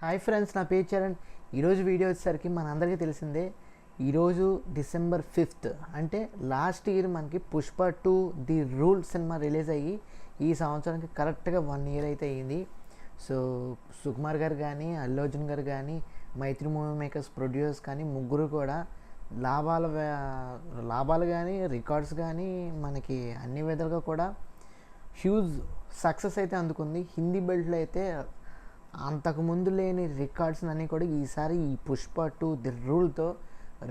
Hi friends, నా పేరు చరణ్. ఈరోజు వీడియో వచ్చేసరికి మనందరికీ తెలిసిందే. ఈరోజు December 5th అంటే లాస్ట్ ఇయర్ మనకి Pushpa 2 the rule cinema release అయ్యి ఈ సంవత్సరానికి కరెక్ట్గా 1 year అయితే అయ్యింది. సో సుకుమార్ గారు కానీ, అల్లు అర్జున్ గారు కానీ, మైత్రి మూవీ మేకర్స్ ప్రొడ్యూసర్స్ కానీ ముగ్గురు కూడా లాభాలు కానీ, రికార్డ్స్ కానీ మనకి అన్ని విధాలుగా కూడా హ్యూజ్ సక్సెస్ అయితే అందుకుంది. హిందీ బెల్ట్లో అయితే అంతకుముందు లేని రికార్డ్స్ అన్నీ కూడా ఈసారి ఈ పుష్ప 2 ది రూల్తో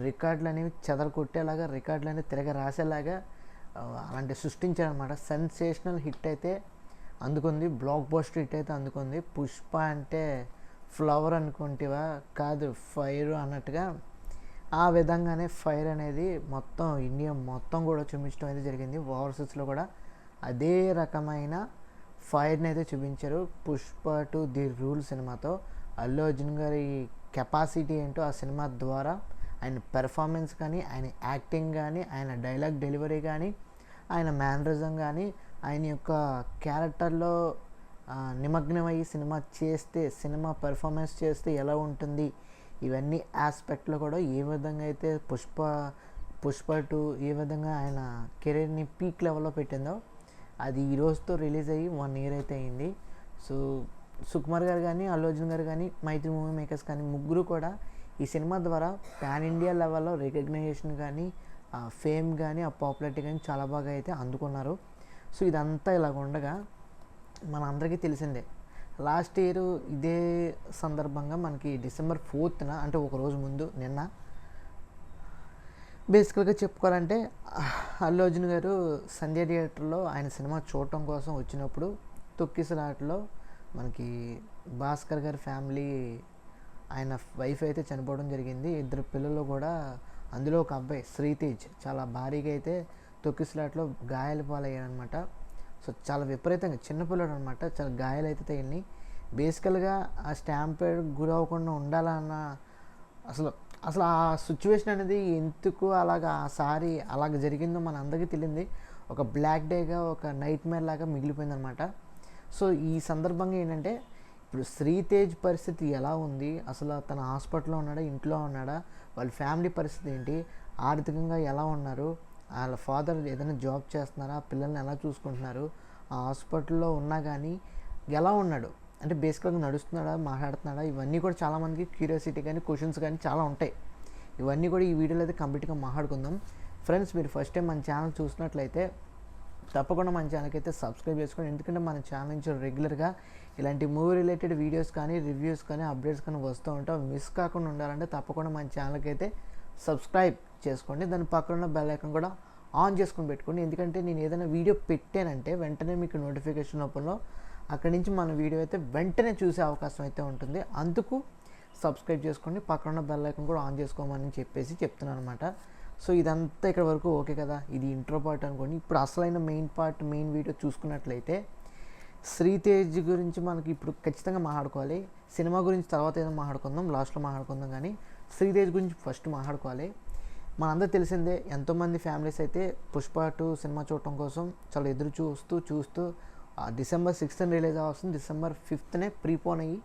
రికార్డులు అనేవి చెదరగొట్టేలాగా, రికార్డులు అనేవి తిరగ రాసేలాగా అలాంటి సృష్టించారనమాట. సెన్సేషనల్ హిట్ అయితే అందుకుంది, బ్లాక్ బస్టర్ హిట్ అయితే అందుకుంది. పుష్ప అంటే ఫ్లవర్ అనుకుంటేవా, కాదు ఫైర్ అన్నట్టుగా ఆ విధంగానే ఫైర్ అనేది మొత్తం ఇండియా మొత్తం కూడా చూపించడం అయితే జరిగింది. ఓవర్సీస్లో కూడా అదే రకమైన ఫైర్ని అయితే చూపించారు పుష్ప 2 ది రూల్ సినిమాతో. అల్లు అర్జున్ గారి కెపాసిటీ ఏంటో ఆ సినిమా ద్వారా, ఆయన పెర్ఫార్మెన్స్ కానీ, ఆయన యాక్టింగ్ కానీ, ఆయన డైలాగ్ డెలివరీ కానీ, ఆయన మేనరిజం కానీ, ఆయన యొక్క క్యారెక్టర్లో నిమగ్నమయ్యి సినిమా పెర్ఫార్మెన్స్ చేస్తే ఎలా ఉంటుంది, ఇవన్నీ ఆస్పెక్ట్లో కూడా ఏ విధంగా అయితే పుష్ప 2 ఏ విధంగా ఆయన కెరీర్ని పీక్ లెవెల్లో పెట్టిందో అది ఈ రోజుతో రిలీజ్ అయ్యి 1 year అయితే అయింది. సో సుకుమార్ గారు కానీ, అల్లు అర్జున్ గారు కానీ, మైత్రి మూవీ మేకర్స్ కానీ ముగ్గురు కూడా ఈ సినిమా ద్వారా పాన్ ఇండియా లెవెల్లో రికగ్నైజేషన్ కానీ, ఆ ఫేమ్ కానీ, ఆ పాపులారిటీ కానీ చాలా బాగా అయితే అందుకున్నారు. సో ఇదంతా ఇలాగ ఉండగా మనందరికీ తెలిసిందే, లాస్ట్ ఇయర్ ఇదే సందర్భంగా మనకి December 4th అంటే ఒకరోజు ముందు నిన్న బేసికల్గా చెప్పుకోవాలంటే అల్లు అర్జున్ గారు సంధ్య థియేటర్లో ఆయన సినిమా చూడటం కోసం వచ్చినప్పుడు తొక్కిసలాటలో మనకి భాస్కర్ గారి ఫ్యామిలీ, ఆయన వైఫ్ అయితే చనిపోవడం జరిగింది. 2 పిల్లలు కూడా, అందులో ఒక అబ్బాయి శ్రీతేజ్ చాలా భారీగా అయితే తొక్కిసలాటలో గాయాల పాలయ్యారనమాట. సో చాలా విపరీతంగా చిన్నపిల్లడు అనమాట, చాలా గాయాలు అయితే తగిలినాయి. బేసికల్గా ఆ స్టాంపేడ్ గురి అవ్వకుండా ఉండాలన్న అసలు ఆ సిచ్యువేషన్ అనేది ఎందుకు అలాగ జరిగిందో మన అందరికీ తెలియంది. ఒక బ్లాక్ డేగా, ఒక నైట్ మేర్ లాగా మిగిలిపోయిందనమాట. సో ఈ సందర్భంగా ఏంటంటే, ఇప్పుడు శ్రీతేజ్ పరిస్థితి ఎలా ఉంది, అసలు తన హాస్పిటల్లో ఉన్నాడా, ఇంట్లో ఉన్నాడా, వాళ్ళ ఫ్యామిలీ పరిస్థితి ఏంటి, ఆర్థికంగా ఎలా ఉన్నారు, వాళ్ళ ఫాదర్ ఏదైనా జాబ్ చేస్తున్నారా, పిల్లల్ని ఎలా చూసుకుంటున్నారు, ఆ హాస్పిటల్లో ఉన్నా కానీ ఎలా ఉన్నాడు, అంటే బేసిక్గా నడుస్తున్నాడా, మాట్లాడుతున్నాడా, ఇవన్నీ కూడా చాలామందికి క్యూరియాసిటీ కానీ, క్వశ్చన్స్ కానీ చాలా ఉంటాయి. ఇవన్నీ కూడా ఈ వీడియోలో అయితే కంప్లీట్గా మాట్లాడుకుందాం. ఫ్రెండ్స్, మీరు ఫస్ట్ టైం మన ఛానల్ చూసినట్లయితే తప్పకుండా మన ఛానల్కి అయితే సబ్స్క్రైబ్ చేసుకోండి. ఎందుకంటే మన ఛానల్ నుంచి రెగ్యులర్గా ఇలాంటి మూవీ రిలేటెడ్ వీడియోస్ కానీ, రివ్యూస్ కానీ, అప్డేట్స్ కానీ వస్తూ ఉంటాం. మిస్ కాకుండా ఉండాలంటే తప్పకుండా మన ఛానల్కి అయితే సబ్స్క్రైబ్ చేసుకోండి. దాని పక్కన ఉన్న బెల్ ఐకాన్ కూడా ఆన్ చేసుకొని పెట్టుకోండి. ఎందుకంటే నేను ఏదైనా వీడియో పెట్టానంటే వెంటనే మీకు నోటిఫికేషన్ రూపంలో అక్కడి నుంచి మన వీడియో అయితే వెంటనే చూసే అవకాశం అయితే ఉంటుంది. అందుకు సబ్స్క్రైబ్ చేసుకోండి, పక్కన ఉన్న బెల్ ఐకాన్ కూడా ఆన్ చేసుకోమని చెప్తున్నాను అనమాట. సో ఇదంతా ఇక్కడ వరకు ఓకే కదా, ఇది ఇంట్రో పార్ట్ అనుకోండి. ఇప్పుడు అసలైన మెయిన్ వీడియో చూసుకున్నట్లయితే, శ్రీతేజ్ గురించి మనకి ఇప్పుడు ఖచ్చితంగా మాట్లాడుకోవాలి. సినిమా గురించి తర్వాత ఏదో మాట్లాడుకుందాం, లాస్ట్లో మాట్లాడుకుందాం, కానీ శ్రీతేజ్ గురించి ఫస్ట్ మాట్లాడుకోవాలి. మనందరూ తెలిసిందే, ఎంతోమంది ఫ్యామిలీస్ అయితే పుష్ప 2 సినిమా చూడటం కోసం చాలా ఎదురు చూస్తూ December 6th రిలీజ్ అవ్వాల్సింది December 5th ప్రీపోన్ అయ్యి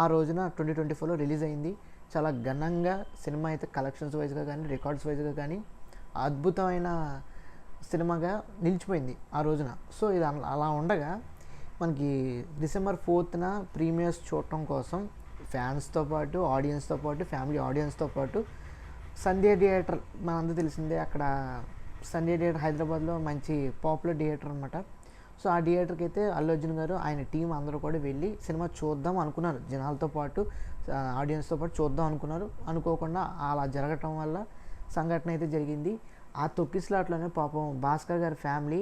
ఆ రోజున 2024లో రిలీజ్ అయింది. చాలా ఘనంగా సినిమా అయితే కలెక్షన్స్ వైజ్గా కానీ, రికార్డ్స్ వైజ్గా కానీ అద్భుతమైన సినిమాగా నిలిచిపోయింది ఆ రోజున. సో ఇది అలా ఉండగా మనకి December 4th ప్రీమియర్స్ చూడటం కోసం ఫ్యాన్స్తో పాటు, ఆడియన్స్తో పాటు, ఫ్యామిలీ ఆడియన్స్తో పాటు సంధ్య థియేటర్ మనందరూ తెలిసిందే. అక్కడ సంధ్య థియేటర్ హైదరాబాద్లో మంచి పాపులర్ థియేటర్ అనమాట. సో ఆ థియేటర్కి అయితే అల్లు అర్జున్ గారు, ఆయన టీం అందరూ కూడా వెళ్ళి సినిమా చూద్దాం అనుకున్నారు. జనాలతో పాటు, ఆడియన్స్తో పాటు చూద్దాం అనుకున్నారు. అనుకోకుండా అలా జరగటం వల్ల సంఘటన అయితే జరిగింది. ఆ తొక్కిసలాట్లోనే పాపం భాస్కర్ గారి ఫ్యామిలీ,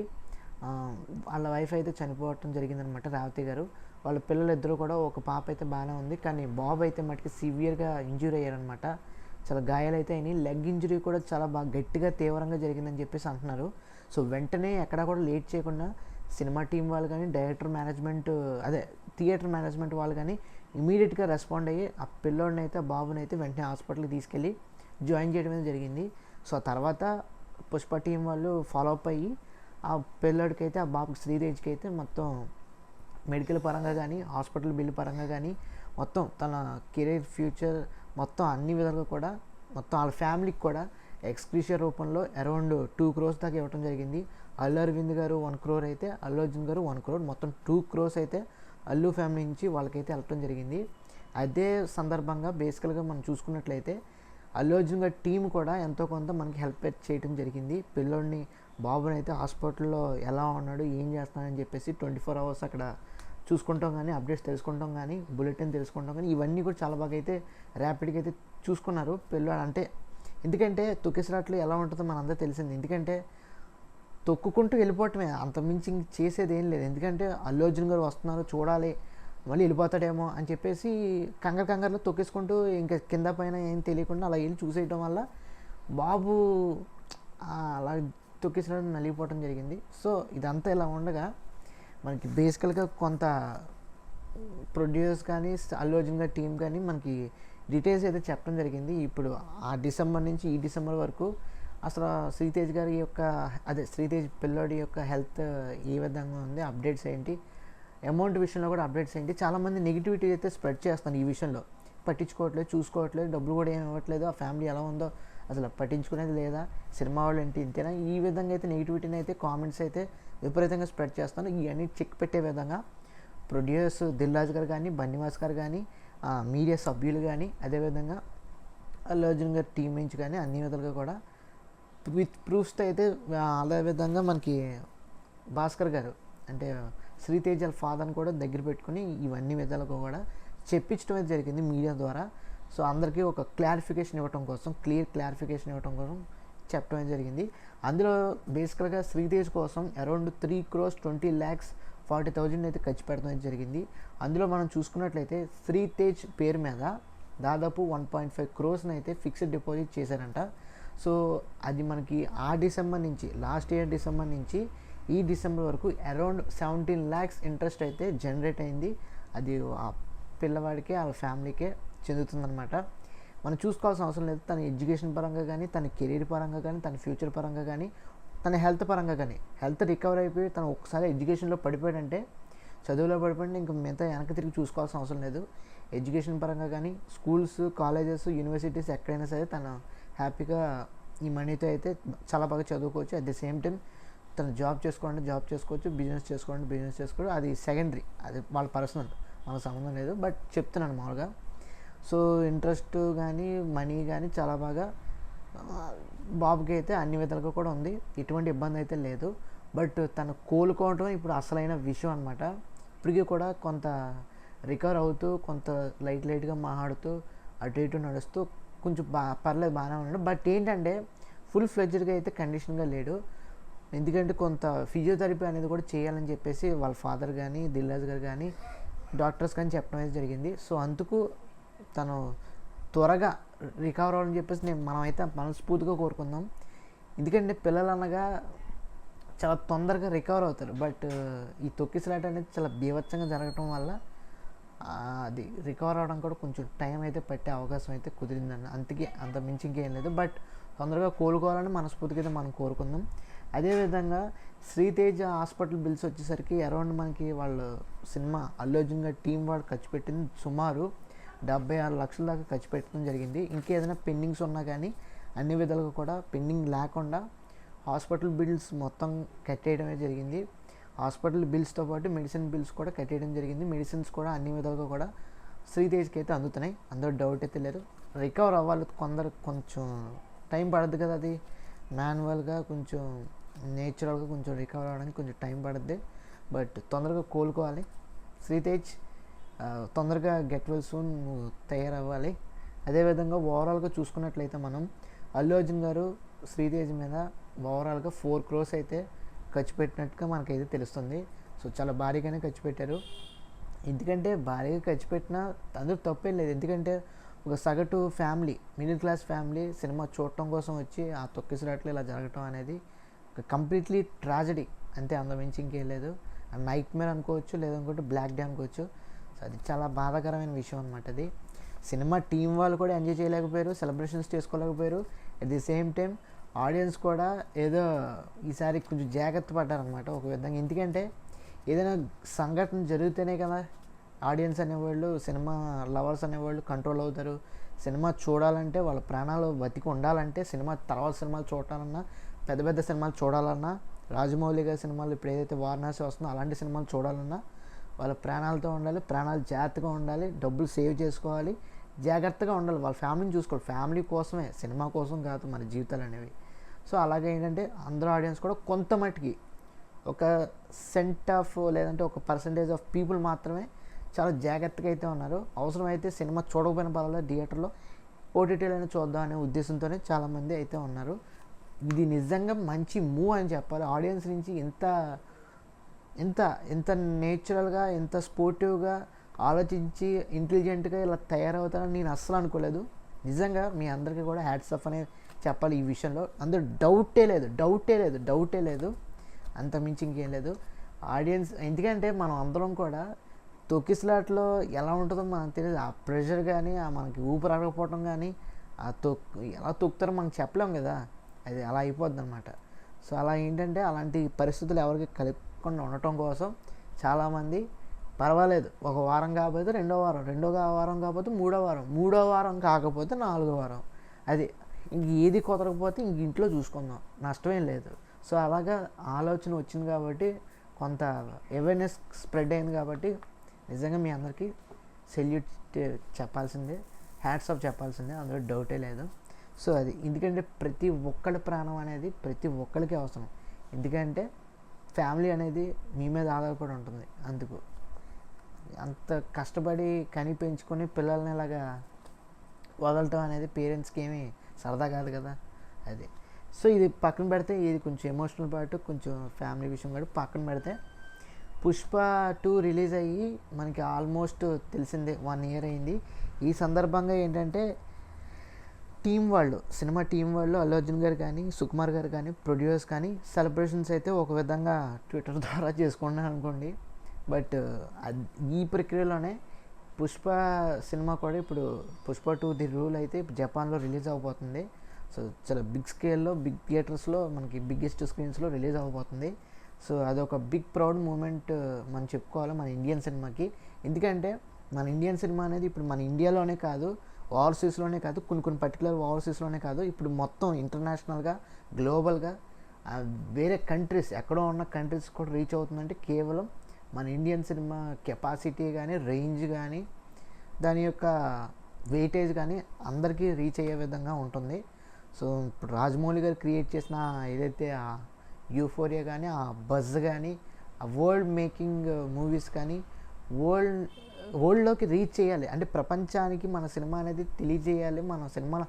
వాళ్ళ వైఫ్ అయితే చనిపోవటం జరిగిందనమాట, రేవతి గారు. వాళ్ళ పిల్లలు ఇద్దరు కూడా, ఒక పాప అయితే బాగానే ఉంది, కానీ బాబు అయితే మటుకు సివియర్గా ఇంజ్యూర్ అయ్యారనమాట. చాలా గాయాలు అయితే అయినాయి. లెగ్ ఇంజరీ కూడా చాలా బాగా గట్టిగా, తీవ్రంగా జరిగిందని చెప్పేసి అంటున్నారు. సో వెంటనే ఎక్కడా కూడా లేట్ చేయకుండా సినిమా టీం వాళ్ళు కానీ, థియేటర్ మేనేజ్మెంట్ వాళ్ళు కానీ ఇమీడియట్గా రెస్పాండ్ అయ్యి ఆ పిల్లోడిని అయితే, ఆ బాబుని అయితే వెంటనే హాస్పిటల్కి తీసుకెళ్ళి జాయిన్ చేయడం అనేది జరిగింది. సో ఆ తర్వాత పుష్ప టీం వాళ్ళు ఫాలో అప్ అయ్యి ఆ పిల్లోడికి అయితే, ఆ బాబుకి శ్రీతేజ్కి అయితే మొత్తం మెడికల్ పరంగా కానీ, హాస్పిటల్ బిల్లు పరంగా కానీ, మొత్తం తన కెరీర్ ఫ్యూచర్ మొత్తం అన్ని విధాలుగా కూడా మొత్తం వాళ్ళ ఫ్యామిలీకి కూడా ఎక్స్క్రీషియర్ రూపంలో అరౌండ్ 2 crores దాకా ఇవ్వడం జరిగింది. అల్లు అరవింద్ గారు 1 crore అయితే అల్లు అర్జున్ గారు 1 crore, మొత్తం 2 crores అయితే అల్లు ఫ్యామిలీ నుంచి వాళ్ళకైతే వెళ్ళటం జరిగింది. అదే సందర్భంగా బేసికల్గా మనం చూసుకున్నట్లయితే అల్లు అర్జున్ గారి టీం కూడా ఎంతో కొంత మనకి హెల్ప్ చేయడం జరిగింది. పిల్లోడిని బాబుని అయితే హాస్పిటల్లో ఎలా ఉన్నాడు ఏం చేస్తున్నాడని చెప్పేసి 24 hours అక్కడ చూసుకుంటాం కానీ, అప్డేట్స్ తెలుసుకుంటాం కానీ, బులెటిన్ తెలుసుకుంటాం కానీ, ఇవన్నీ కూడా చాలా బాగా అయితే ర్యాపిడ్గా అయితే చూసుకున్నారు పిల్లోడు. అంటే ఎందుకంటే తొక్కిసలాట్లు ఎలా ఉంటుందో మనందరూ తెలిసింది. ఎందుకంటే తొక్కుకుంటూ వెళ్ళిపోవటమే, అంతమించి ఇంక చేసేది ఏం లేదు. ఎందుకంటే అల్లు అర్జున్ గారు వస్తున్నారు చూడాలి, మళ్ళీ వెళ్ళిపోతాడేమో అని చెప్పేసి కంగారులో తొక్కేసుకుంటూ ఇంకా కింద పైన ఏం తెలియకుండా అలా వెళ్ళి చూసేయటం వల్ల బాబు అలా తొక్కేసలాట నలిగిపోవటం జరిగింది. సో ఇదంతా ఇలా ఉండగా మనకి బేసికల్గా కొంత ప్రొడ్యూసర్స్ కానీ అల్లు అర్జున్ గారి టీం కానీ మనకి డీటెయిల్స్ అయితే చెప్పడం జరిగింది. ఇప్పుడు ఆ డిసెంబర్ నుంచి ఈ డిసెంబర్ వరకు అసలు శ్రీతేజ్ గారి యొక్క శ్రీతేజ్ పిల్లోడి యొక్క హెల్త్ ఏ విధంగా ఉంది, అప్డేట్స్ ఏంటి, అమౌంట్ విషయంలో కూడా అప్డేట్స్ ఏంటి. చాలామంది నెగిటివిటీ అయితే స్ప్రెడ్ చేస్తాను ఈ విషయంలో, పట్టించుకోవట్లేదు, చూసుకోవట్లేదు, డబ్బులు కూడా ఏమి ఇవ్వట్లేదు, ఆ ఫ్యామిలీ ఎలా ఉందో అసలు పట్టించుకునేది లేదా, సినిమా వాళ్ళు ఏంటి ఇంతేనా, ఈ విధంగా అయితే నెగిటివిటీని అయితే కామెంట్స్ అయితే విపరీతంగా స్ప్రెడ్ చేస్తాను. ఇవన్నీ చెక్ పెట్టే విధంగా ప్రొడ్యూసర్స్ దిల్ రాజు గారు కానీ, బన్నీవాస్ గారు కానీ, మీడియా సభ్యులు కానీ, అదేవిధంగా అల్లు అర్జున్ గారి టీం నుంచి కానీ అన్ని విధాలుగా కూడా విత్ ప్రూఫ్స్తో అయితే అదేవిధంగా మనకి భాస్కర్ గారు అంటే శ్రీతేజ్ వాళ్ళ ఫాదర్ని కూడా దగ్గర పెట్టుకుని ఇవన్నీ విధాలుగా కూడా చెప్పించడం అయితే జరిగింది మీడియా ద్వారా. సో అందరికీ ఒక క్లారిఫికేషన్ ఇవ్వడం కోసం, క్లియర్ క్లారిఫికేషన్ ఇవ్వడం కోసం చెప్పడం జరిగింది. అందులో బేసికల్గా శ్రీతేజ్ కోసం అరౌండ్ 3,20,40,000 అయితే ఖర్చు పెట్టడం జరిగింది. అందులో మనం చూసుకున్నట్లయితే శ్రీతేజ్ పేరు మీద దాదాపు 1.5 crores అయితే ఫిక్స్డ్ డిపాజిట్ చేశారంట. సో అది మనకి ఆ డిసెంబర్ నుంచి, లాస్ట్ ఇయర్ డిసెంబర్ నుంచి ఈ డిసెంబర్ వరకు అరౌండ్ 17 lakhs ఇంట్రెస్ట్ అయితే జనరేట్ అయింది. అది ఆ పిల్లవాడికే వాళ్ళ ఫ్యామిలీకే చెందుతుందన్నమాట. మనం చూసుకోవాల్సిన అవసరం లేదు. తన ఎడ్యుకేషన్ పరంగా కానీ, తన కెరీర్ పరంగా కానీ, తన ఫ్యూచర్ పరంగా కానీ, తన హెల్త్ పరంగా కానీ, హెల్త్ రికవర్ అయిపోయి తను ఒకసారి ఎడ్యుకేషన్లో పడిపోయాడంటే, చదువులో పడిపోయింటే ఇంక మిగతా వెనక్కి తిరిగి చూసుకోవాల్సిన అవసరం లేదు. ఎడ్యుకేషన్ పరంగా కానీ, స్కూల్స్, కాలేజెస్, యూనివర్సిటీస్ ఎక్కడైనా సరే తను హ్యాపీగా ఈ మనీతో అయితే చాలా బాగా చదువుకోవచ్చు. అట్ ది సేమ్ టైం తను జాబ్ చేసుకోవాలంటే జాబ్ చేసుకోవచ్చు, బిజినెస్ చేసుకోవాలంటే బిజినెస్ చేసుకోవచ్చు. అది సెకండరీ, అది వాళ్ళ పర్సనల్, మనకు సంబంధం లేదు. బట్ చెప్తున్నాను మామూలుగా. సో ఇంట్రెస్ట్ కానీ, మనీ కానీ చాలా బాగా బాబుకి అయితే అన్ని విధాలుగా కూడా ఉంది. ఎటువంటి ఇబ్బంది అయితే లేదు. బట్ తను కోలుకోవటం ఇప్పుడు అసలైన విషయం అనమాట. ఇప్పటికీ కూడా కొంత రికవర్ అవుతూ, కొంత లైట్గా మాట్లాడుతూ, అటు ఇటు నడుస్తూ కొంచెం పర్లేదు, బాగానే ఉన్నాడు. బట్ ఏంటంటే ఫుల్ ఫ్లెడ్జ్డ్గా అయితే కండిషన్గా లేడు. ఎందుకంటే కొంత ఫిజియోథెరపీ అనేది కూడా చేయాలని చెప్పేసి వాళ్ళ ఫాదర్ కానీ, దిల్ రాజు గారు కానీ, డాక్టర్స్ కానీ చెప్పడం అయితే జరిగింది. సో అందుకు తను త్వరగా రికవర్ అవ్వాలని చెప్పేసి మనమైతే మనస్ఫూర్తిగా కోరుకుందాం. ఎందుకంటే పిల్లలు అనగా చాలా తొందరగా రికవర్ అవుతారు. బట్ ఈ తొక్కిసలాట అనేది చాలా బీభత్సంగా జరగటం వల్ల అది రికవర్ అవ్వడం కూడా కొంచెం టైం అయితే పట్టే అవకాశం అయితే కుదిరిందండి. అంత మించి ఇంకేం లేదు. బట్ తొందరగా కోలుకోవాలని మనస్ఫూర్తిగా అయితే మనం కోరుకుందాం. అదేవిధంగా శ్రీతేజ్ హాస్పిటల్ బిల్స్ వచ్చేసరికి అరౌండ్ మనకి వాళ్ళు సినిమా అల్లు అర్జున్ గారి టీం వాడు ఖర్చు పెట్టింది సుమారు 76 లక్షల దాకా ఖర్చు పెట్టడం జరిగింది. ఇంకేదైనా పెండింగ్స్ ఉన్నా కానీ అన్ని విధాలుగా కూడా పెండింగ్ లేకుండా హాస్పిటల్ బిల్స్ మొత్తం కట్టేయడమే జరిగింది. హాస్పిటల్ బిల్స్తో పాటు మెడిసిన్ బిల్స్ కూడా కట్టేయడం జరిగింది. మెడిసిన్స్ కూడా అన్ని విధాలుగా కూడా శ్రీతేజ్కి అయితే అందుతున్నాయి, అందరూ డౌట్ అయితే లేదు. రికవర్ అవ్వాలి, కొంచెం టైం పడుద్ది కదా, అది మాన్యువల్గా కొంచెం నేచురల్గా కొంచెం రికవర్ అవ్వడానికి కొంచెం టైం పడుద్ది. బట్ తొందరగా కోలుకోవాలి శ్రీతేజ్, తొందరగా గెట్ వెల్ సూన్ తయారవ్వాలి. అదేవిధంగా ఓవరాల్గా చూసుకున్నట్లయితే మనం అల్లు అర్జున్ గారు శ్రీతేజ్ మీద ఓవరాల్గా 4 crores అయితే ఖర్చు పెట్టినట్టుగా మనకైతే తెలుస్తుంది. సో చాలా భారీగానే ఖర్చు పెట్టారు. ఎందుకంటే భారీగా ఖర్చు పెట్టినా అందుకు తప్పేం లేదు. ఎందుకంటే ఒక సగటు family, middle class family cinema చూడటం కోసం వచ్చి ఆ తొక్కిసలాట్లు ఇలా జరగటం అనేది ఒక కంప్లీట్లీ ట్రాజడీ, అంతే, అంతమించి ఇంకేం లేదు. నైట్ మేర్ అనుకోవచ్చు, లేదనుకుంటే బ్లాక్ డే అనుకోవచ్చు. సో అది చాలా బాధాకరమైన విషయం అనమాట. అది సినిమా టీం వాళ్ళు కూడా ఎంజాయ్ చేయలేకపోయారు, సెలబ్రేషన్స్ చేసుకోలేకపోయారు. At the same time audience కూడా ఏదో ఈసారి కొంచెం జాగ్రత్త పడ్డారనమాట ఒక విధంగా. ఎందుకంటే ఏదైనా సంఘటన జరిగితేనే కదా ఆడియన్స్ అనేవాళ్ళు, సినిమా లవర్స్ అనేవాళ్ళు కంట్రోల్ అవుతారు. సినిమా చూడాలంటే వాళ్ళ ప్రాణాలు బతికి ఉండాలంటే సినిమా తర్వాత సినిమాలు చూడాలన్నా, పెద్ద పెద్ద సినిమాలు చూడాలన్నా, రాజమౌళి గారి సినిమాలు ఇప్పుడు ఏదైతే వారణాసి వస్తుందో అలాంటి సినిమాలు చూడాలన్నా వాళ్ళ ప్రాణాలతో ఉండాలి, ప్రాణాలు జాగ్రత్తగా ఉండాలి, డబ్బులు సేవ్ చేసుకోవాలి, జాగ్రత్తగా ఉండాలి, వాళ్ళ ఫ్యామిలీని చూసుకోవాలి. ఫ్యామిలీ కోసమే, సినిమా కోసం కాదు మన జీవితాలు అనేవి. సో అలాగే ఏంటంటే అందరూ ఆడియన్స్ కూడా కొంత మట్టుకి ఒక సెంట్ ఆఫ్ లేదంటే ఒక పర్సంటేజ్ ఆఫ్ పీపుల్ మాత్రమే చాలా జాగ్రత్తగా అయితే ఉన్నారు. అవసరమైతే సినిమా చూడకపోయిన పర్వాలేదు థియేటర్లో ఓటీటీలోనే చూద్దాం అనే ఉద్దేశంతోనే చాలామంది అయితే ఉన్నారు. ఇది నిజంగా మంచి మూవ్ అని చెప్పాలి. ఆడియన్స్ నుంచి ఎంత ఎంత ఎంత నేచురల్గా, ఎంత స్పోర్టివ్గా ఆలోచించి ఇంటెలిజెంట్గా ఇలా తయారవుతారని నేను అస్సలు అనుకోలేదు. నిజంగా మీ అందరికీ కూడా హ్యాట్స్ ఆఫ్ అనేది చెప్పాలి ఈ విషయంలో. అందరూ డౌటే లేదు, అంత మించి ఇంకేం లేదు. ఆడియన్స్ ఎందుకంటే మనం అందరం కూడా తొక్కిసలాట్లో ఎలా ఉంటుందో మనకు తెలియదు. ఆ ప్రెషర్ కానీ, ఆ మనకి ఊపిరి ఆడకపోవటం కానీ, ఆ ఎలా తొక్కుతారో మనం చెప్పలేం కదా, అది అలా అయిపోద్ది అనమాట. సో అలా ఏంటంటే అలాంటి పరిస్థితులు ఎవరికి కలగకుండా ఉండటం కోసం చాలామంది పర్వాలేదు ఒక వారం కాకపోతే రెండో వారం కాకపోతే మూడో వారం కాకపోతే 4వ వారం, అది ఇంక ఏది కుదరకపోతే ఇంక ఇంట్లో చూసుకుందాం, నష్టమేం లేదు. సో అలాగా ఆలోచన వచ్చింది కాబట్టి, కొంత అవేర్నెస్ స్ప్రెడ్ అయింది కాబట్టి నిజంగా మీ అందరికీ సెల్యూట్ చెప్పాల్సిందే, హ్యాట్స్ ఆఫ్ చెప్పాల్సిందే, అందులో డౌటే లేదు. సో అది ఎందుకంటే ప్రతి ఒక్కరి ప్రాణం అనేది ప్రతి ఒక్కరికి అవసరం. ఎందుకంటే ఫ్యామిలీ అనేది మీ మీద ఆధారపడి ఉంటుంది. అందుకు అంత కష్టపడి కని పెంచుకొని పిల్లల్ని ఇలాగా వదలటం అనేది పేరెంట్స్కి ఏమీ సరదా కాదు కదా, అది. సో ఇది పక్కన పెడితే, ఇది కొంచెం ఎమోషనల్ పార్ట్, కొంచెం ఫ్యామిలీ విషయం కూడా పక్కన పెడితే, పుష్ప 2 రిలీజ్ అయ్యి మనకి ఆల్మోస్ట్ తెలిసిందే 1 year అయింది. ఈ సందర్భంగా ఏంటంటే సినిమా టీం వాళ్ళు అల్లు అర్జున్ గారు కానీ, సుకుమార్ గారు కానీ, ప్రొడ్యూసర్స్ కానీ సెలబ్రేషన్స్ అయితే ఒక విధంగా ట్విట్టర్ ద్వారా చేసుకున్నాను అనుకోండి. బట్ ఈ ప్రక్రియలోనే పుష్ప సినిమా కూడా ఇప్పుడు పుష్ప 2 ది రూల్ అయితే జపాన్లో రిలీజ్ అవ్వబోతుంది. సో చాలా బిగ్ స్కేల్లో, బిగ్ థియేటర్స్లో, మనకి బిగ్గెస్ట్ స్క్రీన్స్లో రిలీజ్ అవ్వబోతుంది. సో అదొక బిగ్ ప్రౌడ్ మూమెంట్ మనం చెప్పుకోవాలి మన ఇండియన్ సినిమాకి. ఎందుకంటే మన ఇండియన్ సినిమా అనేది ఇప్పుడు మన ఇండియాలోనే కాదు, ఓవర్సీస్లోనే కాదు, కొన్ని పర్టికులర్ ఓవర్సీస్లోనే కాదు, ఇప్పుడు మొత్తం ఇంటర్నేషనల్గా, గ్లోబల్గా వేరే కంట్రీస్, ఎక్కడో ఉన్న కంట్రీస్ కూడా రీచ్ అవుతుందంటే కేవలం మన ఇండియన్ సినిమా కెపాసిటీ కానీ, రేంజ్ కానీ, దాని యొక్క వెయిటేజ్ కానీ అందరికీ రీచ్ అయ్యే విధంగా ఉంటుంది. సో ఇప్పుడు రాజమౌళి గారు క్రియేట్ చేసిన ఏదైతే ఆ యూఫోరియా కానీ, ఆ బజ్ కానీ, ఆ వరల్డ్ మేకింగ్ మూవీస్ కానీ వరల్డ్లోకి రీచ్ చేయాలి అంటే ప్రపంచానికి మన సినిమా అనేది తెలియజేయాలి. మన సినిమాలు,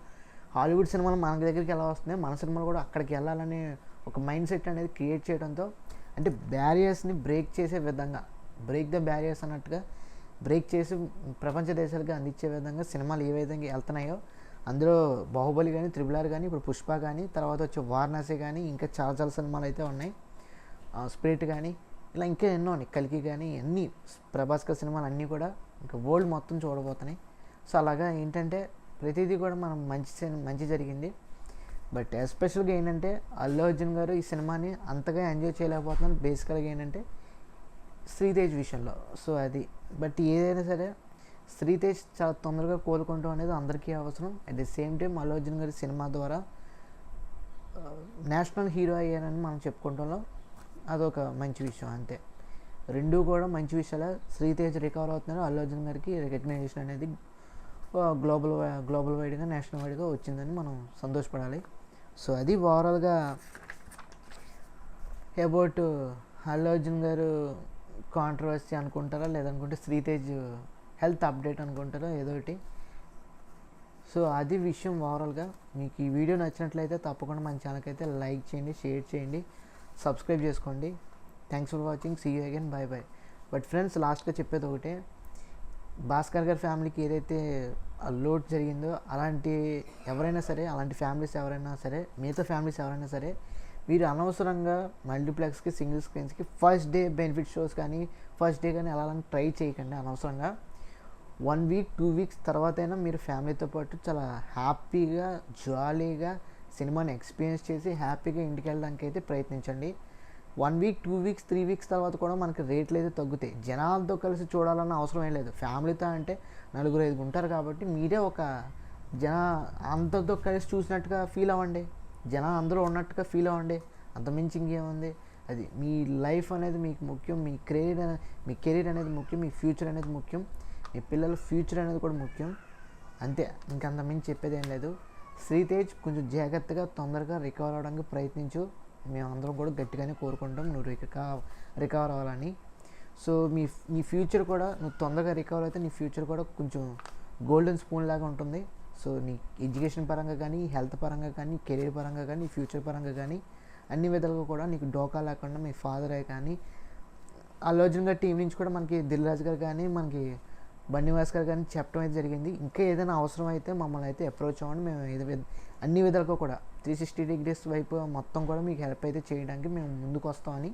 హాలీవుడ్ సినిమాలు మన దగ్గరికి ఎలా వస్తున్నాయి, మన సినిమాలు కూడా అక్కడికి వెళ్ళాలనే ఒక మైండ్ సెట్ అనేది క్రియేట్ చేయడంతో, అంటే బ్యారియర్స్ని బ్రేక్ చేసే విధంగా, బ్రేక్ ద బ్యారియర్స్ అన్నట్టుగా బ్రేక్ చేసి ప్రపంచ దేశాలకు అందించే విధంగా సినిమాలు ఏ విధంగా వెళ్తున్నాయో, అందులో బాహుబలి కానీ, RRR కానీ, ఇప్పుడు పుష్ప కానీ, తర్వాత వచ్చే వారణాసి కానీ, ఇంకా చాలా సినిమాలు అయితే ఉన్నాయి, స్పిరిట్ కానీ, ఇలా ఇంకా ఎన్నో ఉన్నాయి, కల్కి కానీ, అన్నీ ప్రభాస్ గారి సినిమాలు అన్నీ కూడా ఇంకా వరల్డ్ మొత్తం చూడబోతున్నాయి. సో అలాగా ఏంటంటే ప్రతిదీ కూడా మనం మంచి జరిగింది. బట్ ఎస్పెషల్గా ఏంటంటే అల్లు అర్జున్ గారు ఈ సినిమాని అంతగా ఎంజాయ్ చేయలేకపోతున్నారు బేసికల్గా ఏంటంటే శ్రీతేజ్ విషయంలో. సో అది బట్ ఏదైనా సరే శ్రీతేజ్ చాలా తొందరగా కోలుకుంటాం అనేది అందరికీ అవసరం. At the same time Allu Arjun గారి సినిమా ద్వారా నేషనల్ హీరో అయ్యారని మనం చెప్పుకుంటాంలో అదొక మంచి విషయం, అంతే. రెండూ కూడా మంచి విషయాలు. శ్రీతేజ్ రికవర్ అవుతున్నారు, అల్లు అర్జున్ గారికి రికగ్నైజేషన్ అనేది గ్లోబల్ వైడ్గా, నేషనల్ వైడ్గా వచ్చిందని మనం సంతోషపడాలి. సో అది ఓవరాల్గా అబౌట్ అల్లు అర్జున్ గారు కాంట్రవర్సీ అనుకుంటారా, లేదనుకుంటే శ్రీతేజ్ హెల్త్ అప్డేట్ అనుకుంటారా, ఏదో ఒకటి. సో అది విషయం ఓవరాల్గా. మీకు ఈ వీడియో నచ్చినట్లయితే తప్పకుండా మన ఛానల్కి అయితే లైక్ చేయండి, షేర్ చేయండి, సబ్స్క్రైబ్ చేసుకోండి. Thanks for watching, see you again, bye bye. But friends లాస్ట్గా చెప్పేది ఒకటే, భాస్కర్ గారి ఫ్యామిలీకి ఏదైతే లోడ్ జరిగిందో అలాంటి ఎవరైనా సరే, అలాంటి ఫ్యామిలీస్ ఎవరైనా సరే, మిగతా ఫ్యామిలీస్ ఎవరైనా సరే, మీరు అనవసరంగా మల్టీప్లెక్స్కి, సింగిల్ స్క్రీన్స్కి ఫస్ట్ డే బెనిఫిట్ షోస్ కానీ, ఫస్ట్ డే కానీ వెళ్ళాలని ట్రై చేయకండి అనవసరంగా. 1 week 2 weeks తర్వాత అయినా మీరు ఫ్యామిలీతో పాటు చాలా హ్యాపీగా, జాలీగా సినిమాని ఎక్స్పీరియన్స్ చేసి హ్యాపీగా ఇంటికి వెళ్ళడానికి అయితే ప్రయత్నించండి. 1 వీక్ 2 వీక్స్ 3 వీక్స్ తర్వాత కూడా మనకి రేట్లు అయితే తగ్గుతాయి. జనాలతో కలిసి చూడాలన్న అవసరం ఏం లేదు. ఫ్యామిలీతో అంటే నలుగురు ఐదుగురు ఉంటారు కాబట్టి మీరే ఒక జన అందరితో కలిసి చూసినట్టుగా ఫీల్ అవ్వండి. జనాలు అందరూ ఉన్నట్టుగా ఫీల్ అవ్వండి. అంతమించి ఇంకేముంది. అది మీ లైఫ్ అనేది మీకు ముఖ్యం. మీ కెరీర్ అనేది ముఖ్యం. మీ ఫ్యూచర్ అనేది ముఖ్యం. మీ పిల్లల ఫ్యూచర్ అనేది కూడా ముఖ్యం. అంతే, ఇంకంతమించి చెప్పేది ఏం లేదు. శ్రీతేజ్ కొంచెం జాగ్రత్తగా తొందరగా రికవర్ అవ్వడానికి ప్రయత్నించు. మేమందరం కూడా గట్టిగానే కోరుకుంటాం నువ్వు రికవర్ అవ్వాలని. సో నీ ఫ్యూచర్ కూడా నువ్వు తొందరగా రికవర్ అయితే నీ ఫ్యూచర్ కూడా కొంచెం గోల్డెన్ స్పూన్ లాగా ఉంటుంది. సో నీ ఎడ్యుకేషన్ పరంగా కానీ, హెల్త్ పరంగా కానీ, కెరీర్ పరంగా కానీ, ఫ్యూచర్ పరంగా కానీ అన్ని విధాలుగా కూడా నీకు డోకా లేకుండా మీ ఫాదరే కానీ, అల్లు అర్జున్ గారి టీం నుంచి కూడా మనకి దిల్ రాజు గారు కానీ, మనకి బన్నీవాస్ గారు కానీ చెప్పడం అయితే జరిగింది. ఇంకా ఏదైనా అవసరం అయితే మమ్మల్ని అయితే అప్రోచ్ అవ్వండి. మేము అన్ని విధాలుగా కూడా 360 డిగ్రీస్ వైపు మొత్తం కూడా మీకు హెల్ప్ అయితే చేయడానికి మేము ముందుకు వస్తామని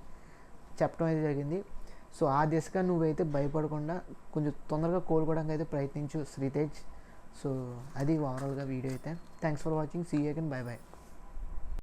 చెప్పడం అయితే జరిగింది. సో ఆ దిశగా నువ్వైతే భయపడకుండా కొంచెం తొందరగా కోలుకోవడానికి అయితే ప్రయత్నించు శ్రీతేజ్. సో అది ఓవరాల్గా వీడియో అయితే. Thanks for watching. See you again. Bye by.